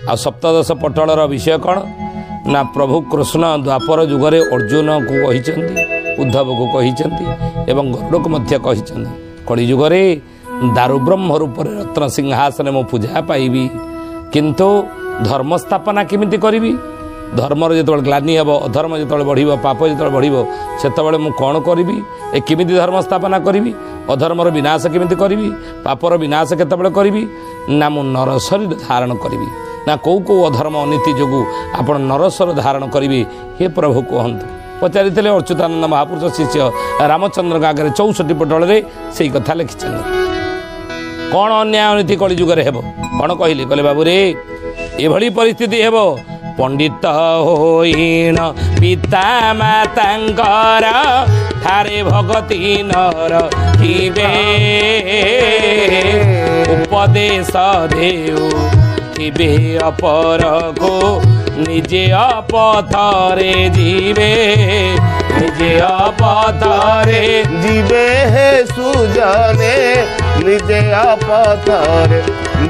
आ सप्तदश पटलर विषय कौन ना प्रभु कृष्ण द्वापर जुगरे अर्जुन को कही उद्धव को कही एवं गरुड़ को मध्य कही कली जुगरे दारुब्रह्म रूप रत्न सिंहासन मो पूजा पाइबी किंतु धर्म स्थापना केमिति करिबी धर्मर जो ग्लानि हे अधर्म जो बढ़ पाप जो बढ़ से मुझे कौन करी ए केमिति धर्म स्थापना करी अधर्मर विनाश केमिति करी पापर विनाश केतबेले करी ना मु नर शरीर धारण करी ना कौ कौ अधर्म अनीति जो आप नरस्वर धारण करी हे प्रभु कहतु पचारि अच्युतानंद महापुरुष शिष्य रामचंद्र आगे 64 पटल से कथा लिखिं कौन अन्याय अनीति कली जुगे हेब कौन कहली कहले बाबू रे एभली परिस्थिति हेब पंडित होईन पिता मातांकर ठारे भगति नर थिबे उपदेश देउ थिबे अपर को निजे अपथरे जीवे निजे अपथरे जीवे हे सुजने निजे अपथरे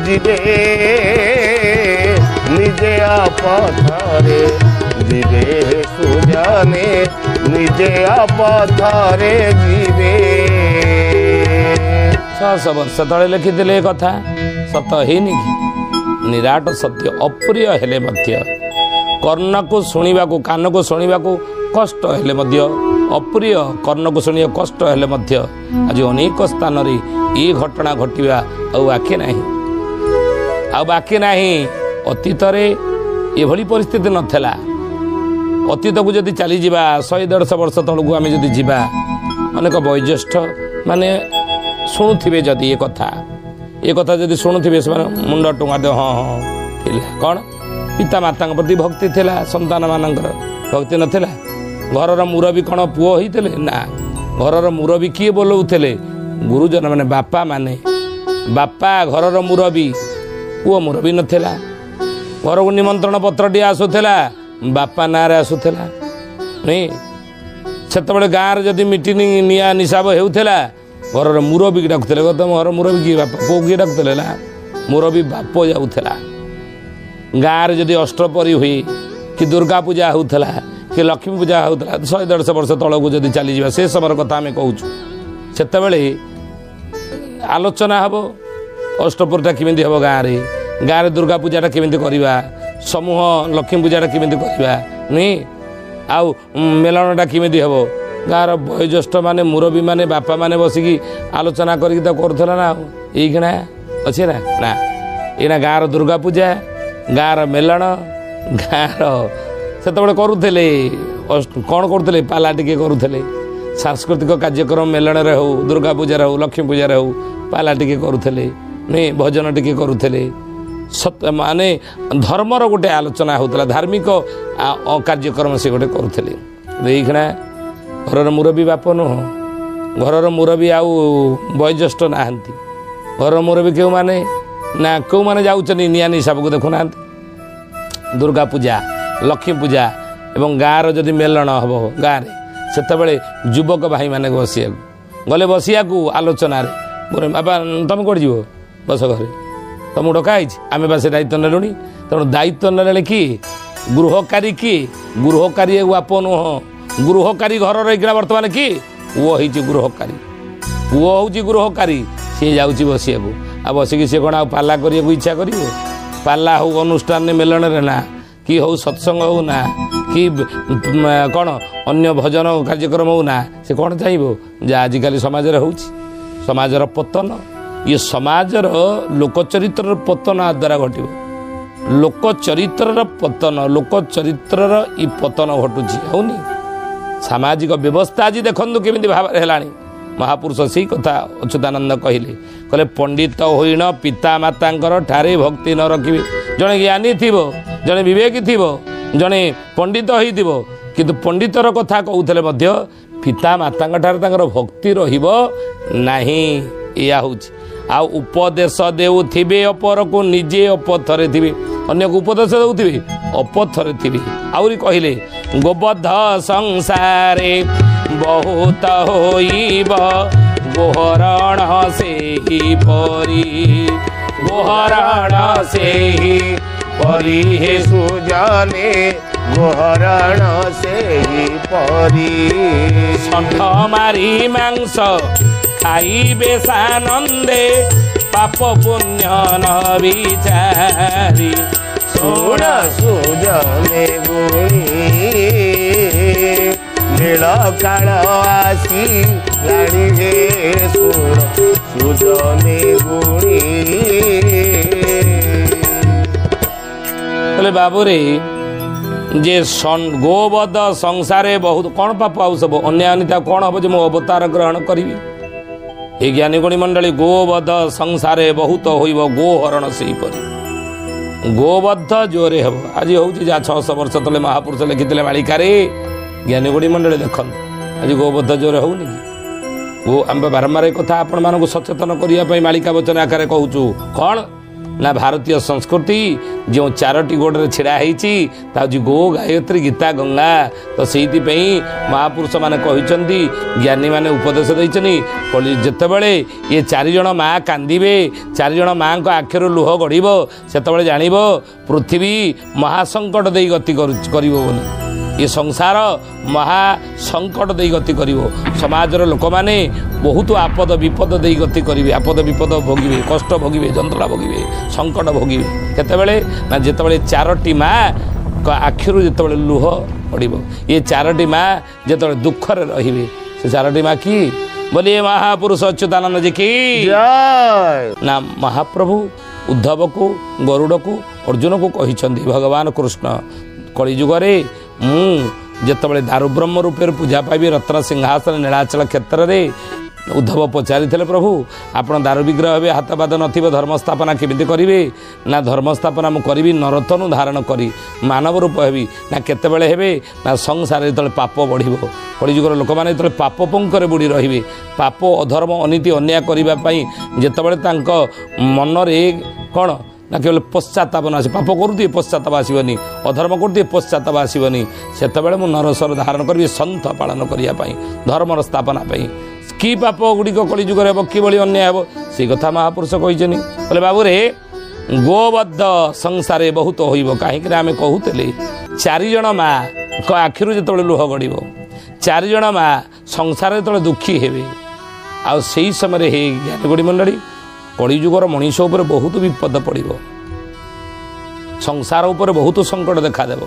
जीवे निजे अपथरे जीवे हे सुजने निजे अपथरे जीवे 600 वर्ष तले लिखिले कथा सत हेनी कि निराट सत्य अप्रिय हेले मध्य कर्ण को शुणा को कान को शुणा कष्ट हेले मध्य अप्रिय कर्ण को शुणा कष्ट हेले मध्य आज अनेक स्थान ये घटना घटवा आखि नहीं अतीत एभली परिस्थिति नथिला अतीत को जदि चली जावा 100-150 वर्ष तलू आम जदि जावा अनेक वयोज्येष्ठ माने शुणुवे जदि ये कथा जदि शुणुवे से मुंड टुंगा दे हाँ हाँ थिला कौन पिता माता प्रति भक्ति थिला संतान मानकर भक्ति नथिला घरर मुरबी कौन पुओ होते ना घरर मुरबी किए बोलौले गुरुजन माने बापा घरर मुरबी पुओ मुरबी नथिला घर को निमंत्रण पत्र टी आसूला बापा ना आसूला नहीं से गाँव जदि मीटिंग निया निशाब होता घर मुरबी की डाकुले तुम घर मुरबी किए बापा पो किए डाकुले ना मुरबी बाप जाऊला गाँव जदि अष्टपरी हुई कि दुर्गा पूजा होता कि लक्ष्मी पूजा होता 100-150 वर्ष तलू जदि चली जा से समय कथा आम कहूँ से आलोचना हम अष्टपरीटा केमी हम गाँव में दुर्गा पूजाटा केमी करवा समूह लक्ष्मी पूजाटा केमी करवा नहीं आउ मेलनटा केमी हम गाँव वयोज्येष्ठ माने मुरबी माने बापा माने बसिकी आलोचना करूला ना ये अच्छे ना ना ये गाँव दुर्गा पूजा गाँव मेलन गाँव से करुले कौन करुले पाला टिके करुले सांस्कृतिक कार्यक्रम मेलन हो दुर्गा पूजा हो लक्ष्मी पूजा हो पाला टिके करुले नहीं भजन टिके करुले सत्य माने धर्मर गोटे आलोचना होता धार्मिक कार्यक्रम से गोटे करुले देखना घर मुरबी बाप नुह घर मुरबी आउ वयोज्येष्ठ नहांती घर मुरबी क्यों माने ना क्यों माने जाऊँ निया निशाब को देखुना दुर्गा पूजा लक्ष्मी पूजा एवं गाँव जदि मेलन हम गाँव से युवक भाई माने बसिया गले बसिया आलोचना बापा तुम कौट जीव बस घरे तुमको डकाई आम बा से दायित्व नेलुणी तेणु दायित्व ने कि गृहकारी बाप नुह गृहकारी घर रही बर्तमान कि पुओ हो गृहकारी पुओ हूँ गृहकारी सी जाऊँगी बसिया आ बसिकी सी कौन पाला करने इच्छा कर पाला हो अनुष्ठान मेलन ना कि हो सत्संग हो ना कि कौन अन्य भजन कार्यक्रम हो ना से कौन चाहिए जहाँ आजिकल समाज समाजर पतन ये समाजर लोकचरित्र पतन आ द्वारा घट लोकचरित्र पतन लोकचरित्र इ पतन घटुची होनी सामाजिक व्यवस्था आज देखु केमी भाव है महापुरुष से कथा अच्युतानंद कहले कहले पंडित होइण पिता माता ठारे भक्ति न रखिबे जड़े ज्ञानी थी जड़े विवेकी थी जड़े पंडित हो किंतु पंडितर कथा कहूले पिता माता भक्ति रही आ उपदेश देउथिबे अपर को निजे अपथरे थिबे अन्य को उपदेश देउथिबे अपथरे थिबे आउरी कहिले गोबध संसारे बहुत होइब गोहरण से ही परी गोहरण से ही ପରି ହେ ସୁଜନେ ଗୋହରଣ ସେହି ପରି ଷଣ୍ଢ ମାରି ମାଂସ ଖାଇବେ ସାନନ୍ଦେ ପାପ ପୁଣ୍ୟ ନ ବିଚାରି ଶୁଣ ସୁଜନେ ଗୁଣି ନୀଳ କାଳ ଆସି ଜାଣିବେ ଶୁଣ ସୁଜନେ ଗୁଣି ବୋଲେ ବାବୁରେ ଯେ ଗୋବଧ ସଂସାରେ ବହୁତ କ'ଣ ପାପ ଆଉ ସବୁ ଅନ୍ୟାନ୍ୟତା କ'ଣ ହବ ଯେ ମୁଁ ଅବତାର ଗ୍ରହଣ କରିବି ଏ ଜ୍ଞାନୀ ଗୁଣୀ ମଣ୍ଡଳୀ ଗୋବଧ ସଂସାରେ ବହୁତ ହୋଇବ ଗୋହରଣ ସେହିପରି ଗୋବଧ ଜୋରେ ହେବ ଆଜି ହେଉଛି ଯାହା 600 ବର୍ଷ ତଳେ ମହାପୁରୁଷ ଲେଖିଥିଲେ ମାଳିକାରେ ଜ୍ଞାନୀ ଗୁଣୀ ମଣ୍ଡଳୀ ଦେଖନ୍ତୁ ଆଜି ଗୋବଧ ଜୋରେ ହେଉନି କି ଆମେ ବାରମ୍ବାର ଏ କଥା ଆପଣମାନଙ୍କୁ ସଚେତନ କରିବା ପାଇଁ ମାଳିକା ବଚନ ଆକାରରେ କହୁଛୁ କ'ଣ ନା ଭାରତୀୟ ସଂସ୍କୃତି ଯେଉଁ 4ଟି ଗୋଡ଼ରେ ଛିଡ଼ା ହେଇଛି ତା ହେଉଛି ଗୋ ଗାୟତ୍ରୀ ଗୀତା ଗଙ୍ଗା ତ ସେଇଥିପାଇଁ ମହାପୁରୁଷମାନେ କହିଛନ୍ତି ଜ୍ଞାନୀମାନେ ଉପଦେଶ ଦେଇଛନ୍ତି ଯେତେବେଳେ ଇଏ 4 ଜଣ ମା କାନ୍ଦିବେ 4 ଜଣ ମାଙ୍କ ଆଖିରୁ ଲୁହ ଗଡ଼ିବ ସେତେବେଳେ ଜାଣିବ ପୃଥିବୀ ମହାସଙ୍କଟ ଦେଇ ଗତି କରିବ ବୋଲି ଏ ସଂସାର ମହାସଙ୍କଟ ଦେଇ ଗତି କରିବ ସମାଜର ଲୋକମାନେ ବହୁତ ଆପଦ ବିପଦ ଦେଇ ଗତି କରିବେ ଆପଦ ବିପଦ ଭୋଗିବେ କଷ୍ଟ ଭୋଗିବେ ଯନ୍ତ୍ରଣା ଭୋଗିବେ ସଙ୍କଟ ଭୋଗିବେ କେତେବେଳେ ନା ଯେତେବେଳେ 4ଟି ମା ଆଖିରୁ ଯେତେବେଳେ ଲୁହ ପଡ଼ିବ ଏ 4ଟି ମା ଯେତେବେଳେ ଦୁଃଖରେ ରହିବେ ସେ 4ଟି ମା କି ବୋଲି ଏ ମହାପୁରୁଷ ଅଚ୍ୟୁତାନନ୍ଦ ଜି କି ନା ମହାପ୍ରଭୁ ଉଦ୍ଧବକୁ ଗରୁଡ଼କୁ ଅର୍ଜୁନକୁ କହିଛନ୍ତି ଭଗବାନ କୃଷ୍ଣ କଳିଯୁଗରେ ମୁଁ ଯେତେବେଳେ ଦାରୁବ୍ରହ୍ମ ରୂପରେ ପୂଜା ପାଇବି ରତ୍ନ ସିଂହାସନ ନୀଳାଚଳ କ୍ଷେତ୍ରରେ ଉଦ୍ଧବ ପଚାରିଥିଲେ ପ୍ରଭୁ ଆପଣ ଦାରୁ ବିଗ୍ରହ ହେବେ ହାତପାଦ ନଥିବ ଧର୍ମସ୍ଥାପନା କେମିତି କରିବେ ନା ଧର୍ମସ୍ଥାପନା ମୁଁ କରିବି ନରତନୁ ଧାରଣ କରି ମାନବ ରୂପ ହେବି ନା କେତେବେଳେ ହେବେ ନା ସଂସାରରେ ଯେତେବେଳେ ପାପ ବଢ଼ିବ କଳିଯୁଗର ଲୋକମାନେ ଯେତେବେଳେ ପାପ ପଙ୍କରେ ବୁଡ଼ି ରହିବେ ପାପ ଅଧର୍ମ ଅନୀତି ଅନ୍ୟାୟ କରିବା ପାଇଁ ଯେତେବେଳେ ତାଙ୍କ ମନରେ କ'ଣ ନା କେବଳ ପଶ୍ଚାତାପ ନ ଆସି ପାପ କରୁଥିବେ ପଶ୍ଚାତାପ ଆସିବନି ଅଧର୍ମ କରୁଥିବେ ପଶ୍ଚାତାପ ଆସିବନି ସେତେବେଳେ ମୁଁ ନରସର ଧାରଣ କରିବି ସନ୍ଥ ପାଳନ କରିବା ପାଇଁ ଧର୍ମର ସ୍ଥାପନା ପାଇଁ କି ପାପ ଗୁଡ଼ିକ କଳିଯୁଗରେ ହେବ କିଭଳି ଅନ୍ୟାୟ ହେବ ସେଇ କଥା ମହାପୁରୁଷ କହିଛନ୍ତି ବୋଲେ ବାବୁରେ ଗୋବଦ୍ଧ ସଂସାରେ ବହୁତ ହୋଇବ କାହିଁକି ନା ଆମେ କହୁଥିଲେ 4 ଜଣ ମାଙ୍କ ଆଖିରୁ ଯେତେବେଳେ ଲୁହ ଗଡ଼ିବ 4 ଜଣ ମା ସଂସାରରେ ଯେତେବେଳେ ଦୁଃଖୀ ହେବେ ଆଉ ସେଇ ସମୟରେ ହେ ଜ୍ଞାନୀ ଗୁଣୀ ମଣ୍ଡଳୀ କଳିଯୁଗର ମଣିଷ ଉପରେ ବହୁତ ବିପଦ ପଡ଼ିବ ସଂସାର ଉପରେ ବହୁତ ସଙ୍କଟ ଦେଖାଦେବ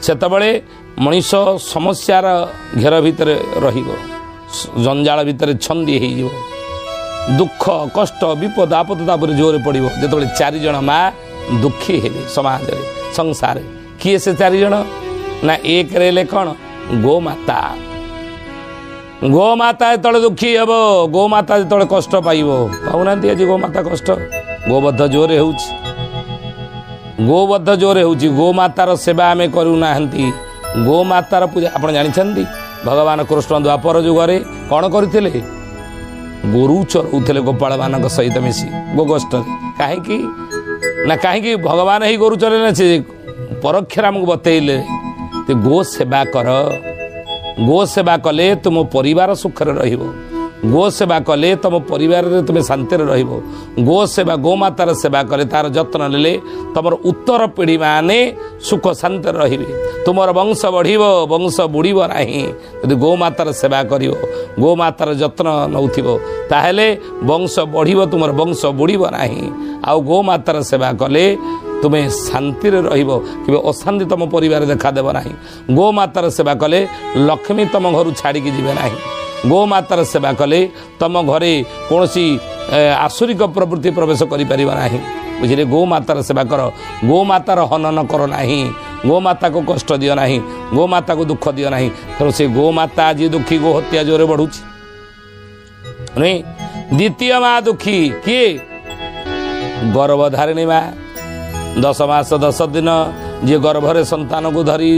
ସେତେବେଳେ ମଣିଷ ସମସ୍ୟାର ଘେର ଭିତରେ ରହିବ ଜଞ୍ଜାଳ ଭିତରେ ଛନ୍ଦି ହେଇଯିବ ଦୁଃଖ କଷ୍ଟ ବିପଦ ଆପଦ ତାପରେ ଜୋରରେ ପଡ଼ିବ ଯେତେବେଳେ 4 ଜଣ ମା ଦୁଃଖୀ ହେବେ ସମାଜରେ ସଂସାରରେ କିଏ ସେ 4 ଜଣ ନା ଏକରେ ହେଲେ କ'ଣ ଗୋମାତା ଗୋମାତା ଯେତେବେଳେ ଦୁଃଖୀ ହେବ ଗୋମାତା ଯେତେବେଳେ କଷ୍ଟ ପାଇବ ପାଉନାହାନ୍ତି ଆଜି ଗୋମାତା କଷ୍ଟ ଗୋବଦ୍ଧ ଜୋରରେ ହେଉଛି ଗୋବଦ୍ଧ ଜୋରରେ ହେଉଛି ଗୋମାତାର ସେବା ଆମେ କରୁନାହାନ୍ତି ଗୋମାତାର ପୂଜା ଆପଣ ଜାଣିଛନ୍ତି ଭଗବାନ କୃଷ୍ଣ ଦ୍ୱାପର ଯୁଗରେ କ'ଣ କରିଥିଲେ ଗୋରୁ ଚରଉଥିଲେ ଗୋପାଳମାନଙ୍କ ସହିତ ମିଶି ଗୋଗୋଷ୍ଠରେ କାହିଁକି ନା କାହିଁକି ଭଗବାନ ଏହି ଗୋରୁ ଚରେଇଲେ ସେ ପରୋକ୍ଷରେ ଆମକୁ ବତେଇଲେ ଗୋ ସେବା କର ଗୋ ସେବା କଲେ ତୁମ ପରିବାର ସୁଖରେ ରହିବ ଗୋ ସେବା କଲେ ତୁମ ପରିବାରରେ ତୁମେ ଶାନ୍ତିରେ ରହିବ ଗୋ ସେବା ଗୋମାତାର ସେବା କଲେ ତାର ଯତ୍ନ ନେଲେ ତୁମର ଉତ୍ତର ପିଢ଼ି ମାନେ ସୁଖ ଶାନ୍ତିରେ ରହିବେ ତୁମର ବଂଶ ବଢ଼ିବ ବଂଶ ବୁଡ଼ିବ ନାହିଁ ଯଦି ଗୋମାତାର ସେବା କରିବ ଗୋମାତାର ଯତ୍ନ ନେଉଥିବ ତାହେଲେ ବଂଶ ବଢ଼ିବ ତୁମର ବଂଶ ବୁଡ଼ିବ ନାହିଁ ଆଉ ଗୋମାତାର ସେବା କଲେ ତୁମେ ଶାନ୍ତିରେ ରହିବ କେବେ ଅଶାନ୍ତି ତୁମ ପରିବାର ଦେଖାଦେବ ନାହିଁ ଗୋମାତାର ସେବା କଲେ ଲକ୍ଷ୍ମୀ ତୁମ ଘରୁ ଛାଡ଼ିକି ଯିବେ ନାହିଁ ଗୋମାତାର ସେବା କଲେ ତୁମ ଘରେ କୌଣସି ଆସୁରିକ ପ୍ରବୃତ୍ତି ପ୍ରବେଶ କରିପାରିବ ନାହିଁ ବୁଝିଲେ ଗୋମାତାର ସେବା କର ଗୋମାତାର ହନନ କର ନାହିଁ ଗୋମାତାକୁ କଷ୍ଟ ଦିଅ ନାହିଁ ଗୋମାତାକୁ ଦୁଃଖ ଦିଅ ନାହିଁ ତେଣୁ ସେ ଗୋମାତା ଆଜି ଦୁଃଖୀ ଗୋ ହତ୍ୟା ଜୋରେ ବଢ଼ୁଛି ନୁହେଁ ଦ୍ୱିତୀୟ ମା ଦୁଃଖୀ କିଏ ଗର୍ଭଧାରିଣୀ ମା 10 ମାସ 10 ଦିନ ଯିଏ ଗର୍ଭରେ ସନ୍ତାନକୁ ଧରି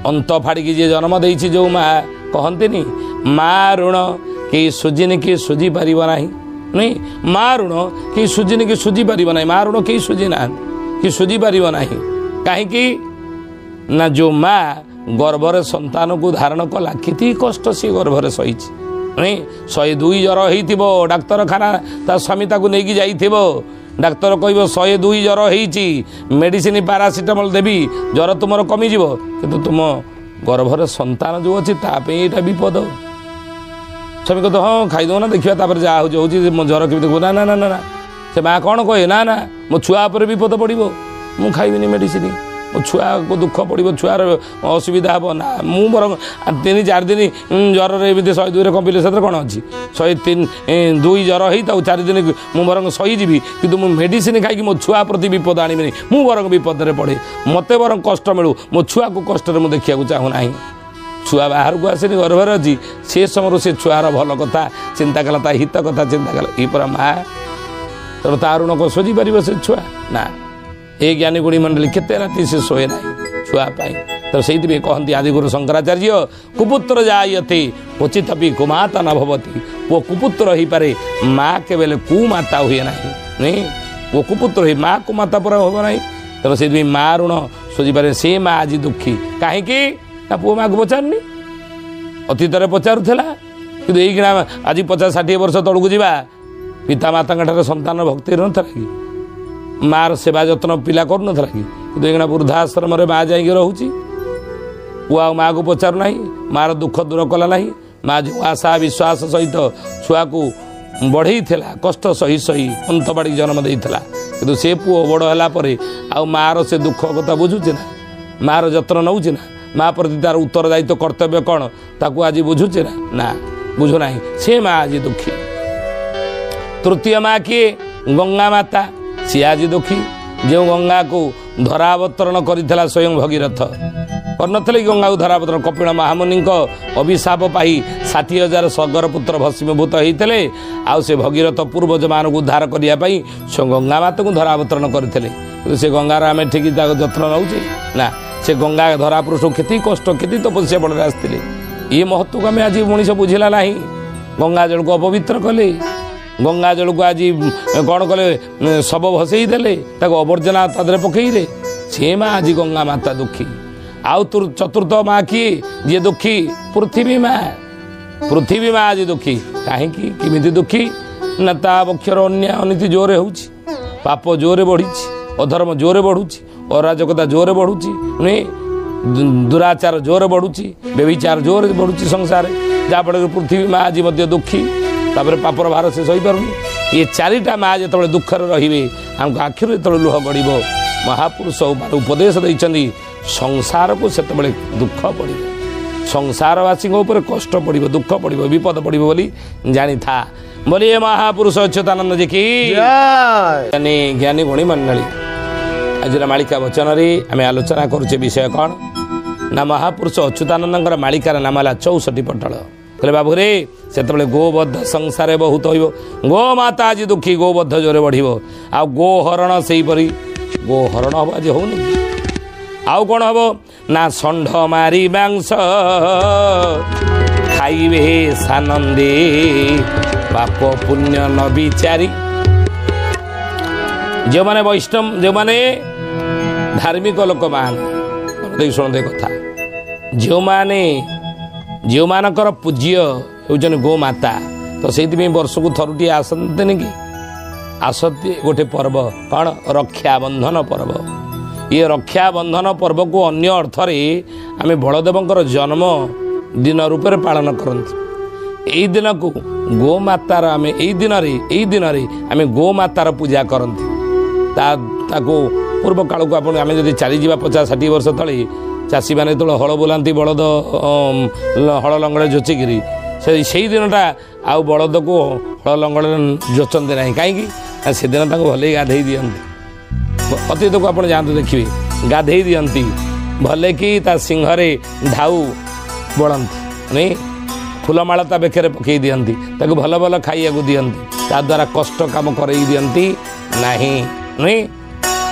ଅନ୍ତ ଫାଡ଼ିକି ଯିଏ ଜନ୍ମ ଦେଇଛି ଯେଉଁ ମା କହନ୍ତିନି ମା ଋଣ କେହି ସୁଝିନି କି ସୁଝି ପାରିବ ନାହିଁ ନୁହେଁ ମା ଋଣ କେହି ସୁଝିନି କି ସୁଝି ପାରିବ ନାହିଁ ମା ଋଣ କେହି ସୁଝି ନାହାନ୍ତି କି ସୁଝି ପାରିବ ନାହିଁ କାହିଁକି ନା ଯେଉଁ ମା ଗର୍ଭରେ ସନ୍ତାନକୁ ଧାରଣ କଲା କେତେ କଷ୍ଟ ସେ ଗର୍ଭରେ ସହିଛି ନୁହେଁ 102 ଜ୍ୱର ହେଇଥିବ ଡାକ୍ତରଖାନା ତା ସ୍ୱାମୀ ତାକୁ ନେଇକି ଯାଇଥିବ ଡାକ୍ତର କହିବ 102 ଜ୍ୱର ହେଇଛି, ମେଡ଼ିସିନ ପାରାସିଟାମଲ ଦେବି, ଜ୍ୱର ତୁମର କମିଯିବ, କିନ୍ତୁ ତୁମ ଗର୍ଭରେ ସନ୍ତାନ ଯେଉଁ ଅଛି ତା ପାଇଁ ଏଇଟା ବିପଦ। ସ୍ୱାମୀ କହ ହଁ ଖାଇଦେବ ନା ଦେଖିବା ତାପରେ ଯାହା ହେଉଛି ହେଉଛି, ମୋ ଜ୍ୱର କେମିତି କହିବ ନା ନା ନା ନା। ସେ ମା କ'ଣ କହେ ନା ନା ମୋ ଛୁଆ ଉପରେ ବିପଦ ପଡ଼ିବ, ମୁଁ ଖାଇବିନି ମେଡ଼ିସିନ, ମୋ ଛୁଆକୁ ଦୁଃଖ ପଡ଼ିବ, ଛୁଆର ଅସୁବିଧା ହେବ ନା, ମୁଁ ବରଂ 3-4 ଦିନ ଜ୍ୱରରେ ଏମିତି 102ରେ କମିଲେ ସେଥିରେ କ'ଣ ଅଛି, 102 ଜ୍ୱର ହେଇ ତାକୁ 4 ଦିନ ମୁଁ ବରଂ ସହିଯିବି, କିନ୍ତୁ ମୁଁ ମେଡ଼ିସିନ ଖାଇକି ମୋ ଛୁଆ ପ୍ରତି ବିପଦ ଆଣିବିନି, ମୁଁ ବରଂ ବିପଦରେ ପଡ଼େ, ମୋତେ ବରଂ କଷ୍ଟ ମିଳୁ, ମୋ ଛୁଆକୁ କଷ୍ଟରେ ମୁଁ ଦେଖିବାକୁ ଚାହୁଁନାହିଁ। ଛୁଆ ବାହାରକୁ ଆସିନି, ଗର୍ଭରେ ଅଛି, ସେ ସମୟରୁ ସେ ଛୁଆର ଭଲ କଥା ଚିନ୍ତା କଲା, ତା ହିତ କଥା ଚିନ୍ତା କଲା, ଏଇ ପରା ମା, ତେଣୁ ତା ଋଣ କ'ଣ ଶୋଝି ପାରିବ ସେ ଛୁଆ ନା। ଏ ଜ୍ଞାନୀ ଗୁଣୀ ମଣ୍ଡଳୀ କେତେ ରାତି ସେ ଶୋଏ ନାହିଁ ଛୁଆ ପାଇଁ। ତ ସେଇଥିପାଇଁ କହନ୍ତି ଆଦିଗୁରୁ ଶଙ୍କରାଚାର୍ଯ୍ୟ କୁପୁତ୍ର ଯାୟତେ କ୍ୱଚିତ୍ ବି କୁମାତା ନ ଭବତି। ପୁଅ କୁପୁତ୍ର ହେଇପାରେ, ମା କେବେଲେ କୁମାତା ହୁଏ ନାହିଁ। ପୁଅ କୁପୁତ୍ର ହେଇ ମା କୁମାତା ପରା ହେବ ନାହିଁ। ତେଣୁ ସେଇଥିପାଇଁ ମା ଋଣ ଶୋଝିପାରେ। ସେ ମା ଆଜି ଦୁଃଖୀ କାହିଁକି ନା ପୁଅ ମାଆକୁ ପଚାରୁନି, ଅତୀତରେ ପଚାରୁଥିଲା, କିନ୍ତୁ ଏଇକିଣା ଆଜି 50-60 ବର୍ଷ ତଳକୁ ଯିବା, ପିତାମାତାଙ୍କ ଠାରେ ସନ୍ତାନ ଭକ୍ତି ନଥିଲା କି, ମାଆର ସେବା ଯତ୍ନ ପିଲା କରୁନଥିଲା କି, କିନ୍ତୁ ଏଇକିଣା ବୃଦ୍ଧାଶ୍ରମରେ ମା ଯାଇକି ରହୁଛି, ପୁଅ ଆଉ ମାଆକୁ ପଚାରୁନାହିଁ, ମାଆର ଦୁଃଖ ଦୂର କଲା ନାହିଁ। ମା ଯେଉଁ ଆଶା ବିଶ୍ୱାସ ସହିତ ଛୁଆକୁ ବଢ଼େଇଥିଲା, କଷ୍ଟ ସହି ସହି ଅନ୍ତ ବାଡ଼ି ଜନ୍ମ ଦେଇଥିଲା, କିନ୍ତୁ ସେ ପୁଅ ବଡ଼ ହେଲା ପରେ ଆଉ ମାଆର ସେ ଦୁଃଖ କଥା ବୁଝୁଛି ନା, ମାଆର ଯତ୍ନ ନେଉଛି ନା, ମା ପ୍ରତି ତାର ଉତ୍ତରଦାୟିତ୍ୱ କର୍ତ୍ତବ୍ୟ କ'ଣ ତାକୁ ଆଜି ବୁଝୁଛି ନା, ନା ବୁଝୁନାହିଁ। ସେ ମା ଆଜି ଦୁଃଖୀ। ତୃତୀୟ ମା କିଏ? ଗଙ୍ଗା ମାତା। ସିଏ ଆଜି ଦୁଃଖୀ। ଯେଉଁ ଗଙ୍ଗାକୁ ଧରାବତରଣ କରିଥିଲା ସ୍ୱୟଂ ଭଗୀରଥ, କରିନଥିଲେ କି ଗଙ୍ଗାକୁ ଧରାବତରଣ? କପିଳ ମହାମୁନିଙ୍କ ଅଭିଶାପ ପାଇ 60,000 ସଗର ପୁତ୍ର ଭସ୍ମୀଭୂତ ହେଇଥିଲେ, ଆଉ ସେ ଭଗୀରଥ ପୂର୍ବଜମାନଙ୍କୁ ଉଦ୍ଧାର କରିବା ପାଇଁ ସେ ଗଙ୍ଗା ମାତାକୁ ଧରାବତରଣ କରିଥିଲେ। କିନ୍ତୁ ସେ ଗଙ୍ଗାର ଆମେ ଠିକ୍ ତାକୁ ଯତ୍ନ ନେଉଛେ ନା। ସେ ଗଙ୍ଗା ଧରାପୃଷ୍ଠକୁ କେତେ କଷ୍ଟ, କେତେ ତପସ୍ୟା ବଳରେ ଆସିଥିଲେ। ଏ ମହତ୍ତ୍ୱକୁ ଆମେ ଆଜି ମଣିଷ ବୁଝିଲା ନାହିଁ। ଗଙ୍ଗା ଜଳକୁ ଅପବିତ୍ର କଲେ, ଗଙ୍ଗା ଜଳକୁ ଆଜି କ'ଣ କଲେ, ଶବ ଭସେଇ ଦେଲେ, ତାକୁ ଅବର୍ଜନା ତା ଦେହରେ ପକେଇଲେ। ସେ ମା ଆଜି ଗଙ୍ଗା ମାତା ଦୁଃଖୀ। ଆଉ ଚତୁର୍ଥ ମା କିଏ ଯିଏ ଦୁଃଖୀ? ପୃଥିବୀ ମା। ପୃଥିବୀ ମା ଆଜି ଦୁଃଖୀ। କାହିଁକି, କେମିତି ଦୁଃଖୀ ନା ତା ବକ୍ଷର ଅନ୍ୟାୟ ଅନୀତି ଜୋରରେ ହେଉଛି, ପାପ ଜୋରରେ ବଢ଼ିଛି, ଅଧର୍ମ ଜୋରରେ ବଢ଼ୁଛି, ଅରାଜକତା ଜୋରରେ ବଢ଼ୁଛି, ନୁହେଁ ଦୁରାଚାର ଜୋରରେ ବଢ଼ୁଛି, ବ୍ୟଭିଚାର ଜୋରରେ ବଢ଼ୁଛି ସଂସାରରେ, ଯାହାଫଳରେ ପୃଥିବୀ ମା ଆଜି ମଧ୍ୟ ଦୁଃଖୀ। ତାପରେ ପାପର ଭାର ସେ ସହିପାରୁନି। ଏ 4ଟା ମା ଯେତେବେଳେ ଦୁଃଖରେ ରହିବେ, ଆମକୁ ଆଖିରୁ ଯେତେବେଳେ ଲୁହ ଗଡ଼ିବ, ମହାପୁରୁଷ ଉପଦେଶ ଦେଇଛନ୍ତି ସଂସାରକୁ ସେତେବେଳେ ଦୁଃଖ ପଡ଼ିବ, ସଂସାରବାସୀଙ୍କ ଉପରେ କଷ୍ଟ ପଡ଼ିବ, ଦୁଃଖ ପଡ଼ିବ, ବିପଦ ପଡ଼ିବ ବୋଲି ଜାଣିଥା। ବୋଲି ଏ ମହାପୁରୁଷ ଅଚ୍ୟୁତାନନ୍ଦ ଯେ କି ଜ୍ଞାନୀ ଗୁଣୀ ମଣ୍ଡଳୀ। ଆଜିର ମାଳିକା ବଚନରେ ଆମେ ଆଲୋଚନା କରୁଛେ ବିଷୟ କ'ଣ ନା ମହାପୁରୁଷ ଅଚ୍ୟୁତାନନ୍ଦଙ୍କର ମାଳିକାର ନାମ ହେଲା 64 ପଟଳ। କହିଲେ ବାବୁରେ ସେତେବେଳେ ଗୋବଦ୍ଧ ସଂସାରରେ ବହୁତ ହୋଇବ। ଗୋମାତା ଆଜି ଦୁଃଖୀ, ଗୋବଦ୍ଧ ଜୋରେ ବଢ଼ିବ। ଆଉ ଗୋହରଣ ସେହିପରି, ଗୋହରଣ ହେବ ଆଜି ହେଉନି। ଆଉ କ'ଣ ହେବ ନା ଷଣ୍ଢ ମାରି ମାଂସ ଖାଇବେ ସାନନ୍ଦେ, ପାପ ପୁଣ୍ୟ ନ ବିଚାରି। ଯେଉଁମାନେ ବୈଷ୍ଣବ, ଯେଉଁମାନେ ଧାର୍ମିକ ଲୋକମାନେ ଦେଇ ଶୁଣନ୍ତି କଥା, ଯେଉଁମାନଙ୍କର ପୂଜ୍ୟ ହେଉଛନ୍ତି ଗୋମାତା, ତ ସେଇଥିପାଇଁ ବର୍ଷକୁ ଥରୁଟିଏ ଆସନ୍ତିନି କି, ଆସନ୍ତି ଗୋଟେ ପର୍ବ କ'ଣ ରକ୍ଷାବନ୍ଧନ ପର୍ବ। ଇଏ ରକ୍ଷାବନ୍ଧନ ପର୍ବକୁ ଅନ୍ୟ ଅର୍ଥରେ ଆମେ ବଳଦେବଙ୍କର ଜନ୍ମ ଦିନ ରୂପରେ ପାଳନ କରନ୍ତି। ଏଇ ଦିନକୁ ଗୋମାତାର ଆମେ ଏଇ ଦିନରେ ଆମେ ଗୋମାତାର ପୂଜା କରନ୍ତି। ତାକୁ ପୂର୍ବ କାଳକୁ ଆପଣ ଆମେ ଯଦି ଚାଲିଯିବା 50-60 ବର୍ଷ ତଳେ, ଚାଷୀମାନେ ଯେତେବେଳେ ହଳ ବୁଲାନ୍ତି ବଳଦ ହଳ ଲଙ୍ଗଳରେ ଜୋଚିକିରି, ସେଇ ଦିନଟା ଆଉ ବଳଦକୁ ହଳ ଲଙ୍ଗଳରେ ଜୋଚନ୍ତି ନାହିଁ। କାହିଁକି ନା ସେଦିନ ତାଙ୍କୁ ଭଲେଇ ଗାଧେଇ ଦିଅନ୍ତି। ଅତୀତକୁ ଆପଣ ଯାଆନ୍ତୁ ଦେଖିବେ, ଗାଧେଇ ଦିଅନ୍ତି, ଭଲେ କି ତା ସିଂହରେ ଢାଉ ବୋଳନ୍ତି, ନାଇଁ ଫୁଲମାଳ ତା ବେକରେ ପକାଇ ଦିଅନ୍ତି, ତାକୁ ଭଲ ଭଲ ଖାଇବାକୁ ଦିଅନ୍ତି, ତାଦ୍ୱାରା କଷ୍ଟ କାମ କରେଇ ଦିଅନ୍ତି ନାହିଁ। ନୁହେଁ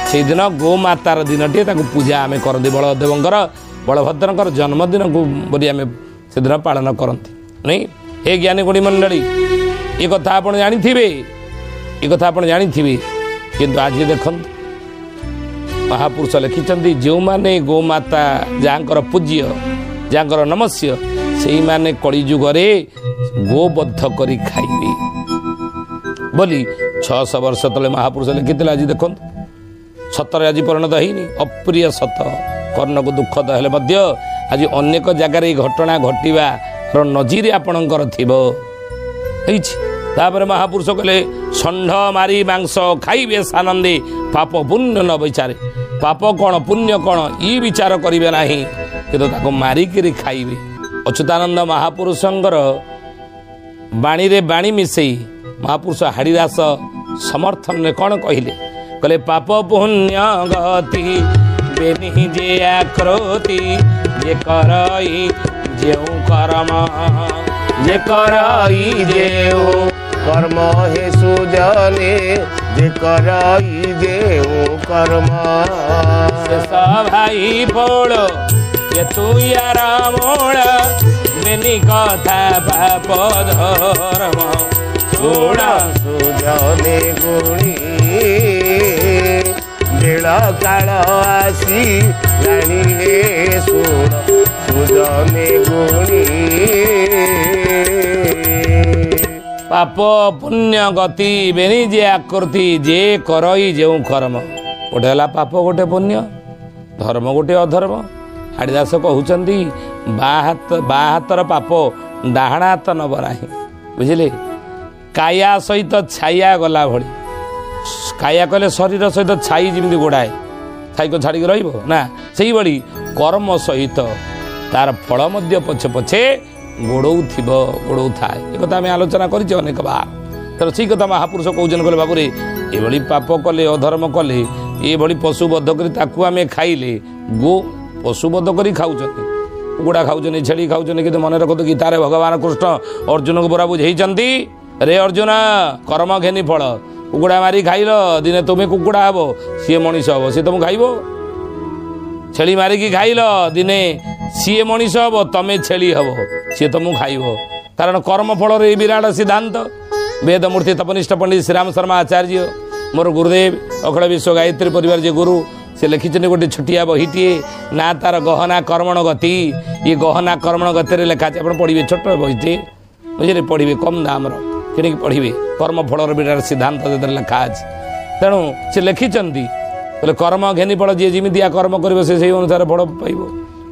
ସେଇଦିନ ଗୋମାତାର ଦିନଟିଏ ତାକୁ ପୂଜା ଆମେ କରନ୍ତି। ବଳଦେବଙ୍କର, ବଳଭଦ୍ରଙ୍କର ଜନ୍ମଦିନକୁ ବୋଲି ଆମେ ସେଦିନ ପାଳନ କରନ୍ତି। ନାଇଁ ହେ ଜ୍ଞାନୀ ଗୁଣୀ ମଣ୍ଡଳୀ, ଏ କଥା ଆପଣ ଜାଣିଥିବେ, କିନ୍ତୁ ଆଜି ଦେଖନ୍ତୁ ମହାପୁରୁଷ ଲେଖିଛନ୍ତି ଯେଉଁମାନେ ଗୋମାତା ଯାହାଙ୍କର ପୂଜ୍ୟ, ଯାହାଙ୍କର ନମସ୍ୟ, ସେଇମାନେ କଳିଯୁଗରେ ଗୋବଦ୍ଧ କରି ଖାଇବେ ବୋଲି 600 ବର୍ଷ ତଳେ ମହାପୁରୁଷ ଲେଖିଥିଲେ। ଆଜି ଦେଖନ୍ତୁ ସତରେ ଆଜି ପରିଣତ ହେଇନି। ଅପ୍ରିୟ ସତ କର୍ଣ୍ଣକୁ ଦୁଃଖଦ ହେଲେ ମଧ୍ୟ ଆଜି ଅନେକ ଜାଗାରେ ଏଇ ଘଟଣା ଘଟିବାର ନଜିର ଆପଣଙ୍କର ଥିବ ହେଇଛି। ତାପରେ ମହାପୁରୁଷ କହିଲେ ଷଣ୍ଢ ମାରି ମାଂସ ଖାଇବେ ସାନନ୍ଦେ ପାପ ପୁଣ୍ୟ ନ ବିଚାରେ। ପାପ କ'ଣ ପୁଣ୍ୟ କ'ଣ ଇ ବିଚାର କରିବେ ନାହିଁ, କିନ୍ତୁ ତାକୁ ମାରିକିରି ଖାଇବେ। ଅଚ୍ୟୁତାନନ୍ଦ ମହାପୁରୁଷଙ୍କର ବାଣୀରେ ବାଣୀ ମିଶେଇ ମହାପୁରୁଷ ହାଡ଼ିଦାସ ସମର୍ଥନରେ କ'ଣ କହିଲେ? କହିଲେ ପାପ ପୁଣ୍ୟ ଗତି ବେନି ଯେ ଆକୃତି ଯେ କରଇ ଯେଉଁ କର୍ମ যে করই যেও কর্ম হে সুজনে যে করই যেও কর্ম ଶେଷ ଭାଇ ପୋଳ ଯେ ତୁ ୟାର ମୂଳ ବେନି କଥା ପାପ ଧର୍ମ শুণ সুজনে গুণী বেଳ কাଳ আসি রাণী হে শুণ সুজনে গুণী ପାପ ପୁଣ୍ୟ ଗତି ବେନି ଯେ ଆକୃତି ଯେ କରଇ ଯେଉଁ କର୍ମ। ଗୋଟେ ହେଲା ପାପ ଗୋଟେ ପୁଣ୍ୟ, ଧର୍ମ ଗୋଟେ ଅଧର୍ମ। ହାଡ଼ିଦାସ କହୁଛନ୍ତି ବାଁ ହାତର ପାପ ଡାହାଣ ହାତ ନେବ ନାହିଁ। ବୁଝିଲେ? କାୟା ସହିତ ଛାୟା ଗଲା ଭଳି। କାୟା କହିଲେ ଶରୀର ସହିତ ଛାଇ ଯେମିତି ଗୋଡ଼ାଏ, ଛାଇକୁ ଛାଡ଼ିକି ରହିବ ନା, ସେଇଭଳି କର୍ମ ସହିତ ତାର ଫଳ ମଧ୍ୟ ପଛେ ପଛେ ଗୋଡ଼ଉଥାଏ। ଏ କଥା ଆମେ ଆଲୋଚନା କରିଛେ ଅନେକ ବାର। ତେଣୁ ସେଇ କଥା ମହାପୁରୁଷ କହୁଛନ୍ତି, କହିଲେ ବାବୁରେ ଏଭଳି ପାପ କଲେ ଅଧର୍ମ କଲେ ଏଭଳି ପଶୁ ବଧ କରି ତାକୁ ଆମେ ଖାଇଲେ, ଗୋ ପଶୁ ବଧ କରି ଖାଉଛନ୍ତି, କୁକୁଡ଼ା ଖାଉଛନ୍ତି, ଛେଳି ଖାଉଛନ୍ତି, କିନ୍ତୁ ମନେ ରଖନ୍ତୁ ଗୀତାରେ ଭଗବାନ କୃଷ୍ଣ ଅର୍ଜୁନକୁ ପୁରା ବୁଝେଇଛନ୍ତି, ରେ ଅର୍ଜୁନ କର୍ମ ଘେନି ଫଳ। କୁକୁଡ଼ା ମାରି ଖାଇଲ, ଦିନେ ତୁମେ କୁକୁଡ଼ା ହେବ, ସିଏ ମଣିଷ ହେବ, ସିଏ ତୁମକୁ ଖାଇବ। ଛେଳି ମାରିକି ଖାଇଲ, ଦିନେ ସିଏ ମଣିଷ ହେବ, ତମେ ଛେଳି ହେବ, ସିଏ ତୁମକୁ ଖାଇବ। କାରଣ କର୍ମ ଫଳର এই ବିରାଟ ସିଦ୍ଧାନ୍ତ। ବେଦମୂର୍ତ୍ତି ତପନିଷ୍ଠ ପଣ୍ଡିତ ଶ୍ରୀରାମ ଶର୍ମା ଆଚାର୍ଯ୍ୟ ମୋର ଗୁରୁଦେବ ଅଖଳ ବିଶ୍ୱ ଗାୟତ୍ରୀ ପରିବାର ଯେ ଗୁରୁ, ସେ ଲେଖିଛନ୍ତି ଗୋଟେ ଛୋଟିଆ ବହିଟିଏ, ନା ତାର ଗହନା କର୍ମଣ ଗତି। ଇଏ ଗହନା କର୍ମଣ ଗତିରେ ଲେଖା ଅଛି, ଆପଣ ପଢ଼ିବେ, ଛୋଟ ବହିଟେ, ବୁଝିଲେ, ପଢ଼ିବେ, କମ୍ ଦାମର କିଣିକି ପଢ଼ିବେ। କର୍ମ ଫଳର ବିରାଟ ସିଦ୍ଧାନ୍ତ ସେଥିରେ ଲେଖା ଅଛି। ତେଣୁ ସେ ଲେଖିଛନ୍ତି, କହିଲେ କର୍ମ ଘେନି ଫଳ, ଯିଏ ଯେମିତିଆ କର୍ମ କରିବ ସେ ସେଇ ଅନୁସାରେ ଫଳ ପାଇବ।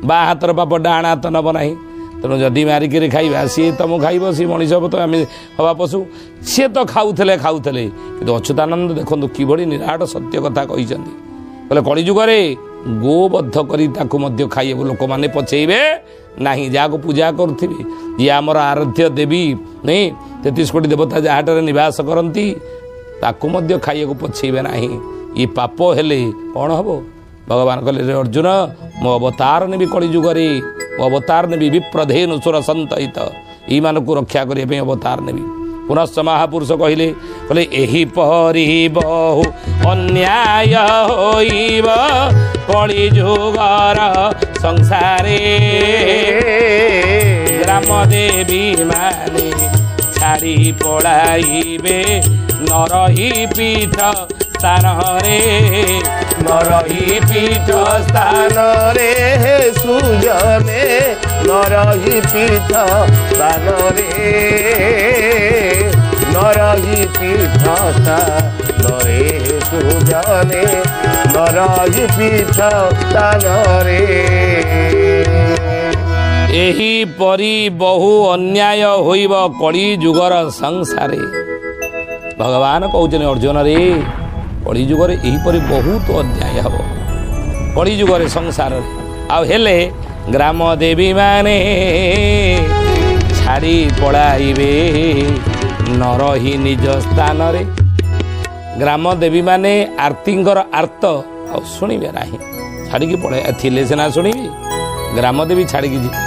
ବାଁ ହାତର ପାପ ଡାହାଣ ହାତ ନେବ ନାହିଁ। ତେଣୁ ଯଦି ମାରିକିରି ଖାଇବା, ସିଏ ତୁମକୁ ଖାଇବ, ସିଏ ମଣିଷ ହେବ, ତ ଆମେ ହେବା ପଶୁ। ସିଏ ତ ଖାଉଥିଲେ, କିନ୍ତୁ ଅଚ୍ୟୁତାନନ୍ଦ ଦେଖନ୍ତୁ କିଭଳି ନିରାଟ ସତ୍ୟ କଥା କହିଛନ୍ତି। କହିଲେ କଳିଯୁଗରେ ଗୋବଦ୍ଧ କରି ତାକୁ ମଧ୍ୟ ଖାଇବାକୁ ଲୋକମାନେ ପଛେଇବେ ନାହିଁ। ଯାହାକୁ ପୂଜା କରୁଥିବେ, ଯିଏ ଆମର ଆରାଧ୍ୟ ଦେବୀ ନାଇଁ, 33 କୋଟି ଦେବତା ଯାହାଠାରେ ନିବାସ କରନ୍ତି, ତାକୁ ମଧ୍ୟ ଖାଇବାକୁ ପଛେଇବେ ନାହିଁ। ଇଏ ପାପ ହେଲେ କ'ଣ ହେବ? ଭଗବାନ କହିଲେ ରେ ଅର୍ଜୁନ, ମୋ ଅବତାର ନେବି କଳିଯୁଗରେ, ମୋ ଅବତାର ନେବି ବିପ୍ରଧେନୁ ସୁର ସନ୍ତହିତ, ଏଇମାନଙ୍କୁ ରକ୍ଷା କରିବା ପାଇଁ ଅବତାର ନେବି। ପୁନଶ୍ଚ ମହାପୁରୁଷ କହିଲେ ଏହିପରି ବହୁ ଅନ୍ୟାୟ ହୋଇବ କଳିଯୁଗର ସଂସାରେ, ଗ୍ରାମ ଦେବୀ ମାନେ ଛାଡ଼ି ପଳାଇବେ ନରହି ପୀଠ ସ୍ଥାନରେ, নরহি পীঠ স্থানরে হে সুজনে, নরহি পীঠ স্থানরে, নরহি পীঠ স্থানরে হে সুজনে, নরহি পীঠ স্থানরে। ଏହିପରି ବହୁ ଅନ୍ୟାୟ ହୋଇବ କଳିଯୁଗର ସଂସାରେ। ଭଗବାନ କହୁଛନ୍ତି ଅର୍ଜୁନରେ, କଳିଯୁଗରେ ଏହିପରି ବହୁତ ଅନ୍ୟାୟ ହେବ କଳିଯୁଗରେ ସଂସାରରେ। ଆଉ ହେଲେ ଗ୍ରାମ ଦେବୀ ମାନେ ଛାଡ଼ି ପଳାଇବେ ନରହି ନିଜ ସ୍ଥାନରେ। ଗ୍ରାମ ଦେବୀ ମାନେ ଆର୍ତ୍ତିଙ୍କର ଆର୍ତ୍ତ ଆଉ ଶୁଣିବେ ନାହିଁ, ଛାଡ଼ିକି ପଳାଇ ଥିଲେ ସିନା ଶୁଣିବେ, ଗ୍ରାମ ଦେବୀ ଛାଡ଼ିକି ଯିବେ।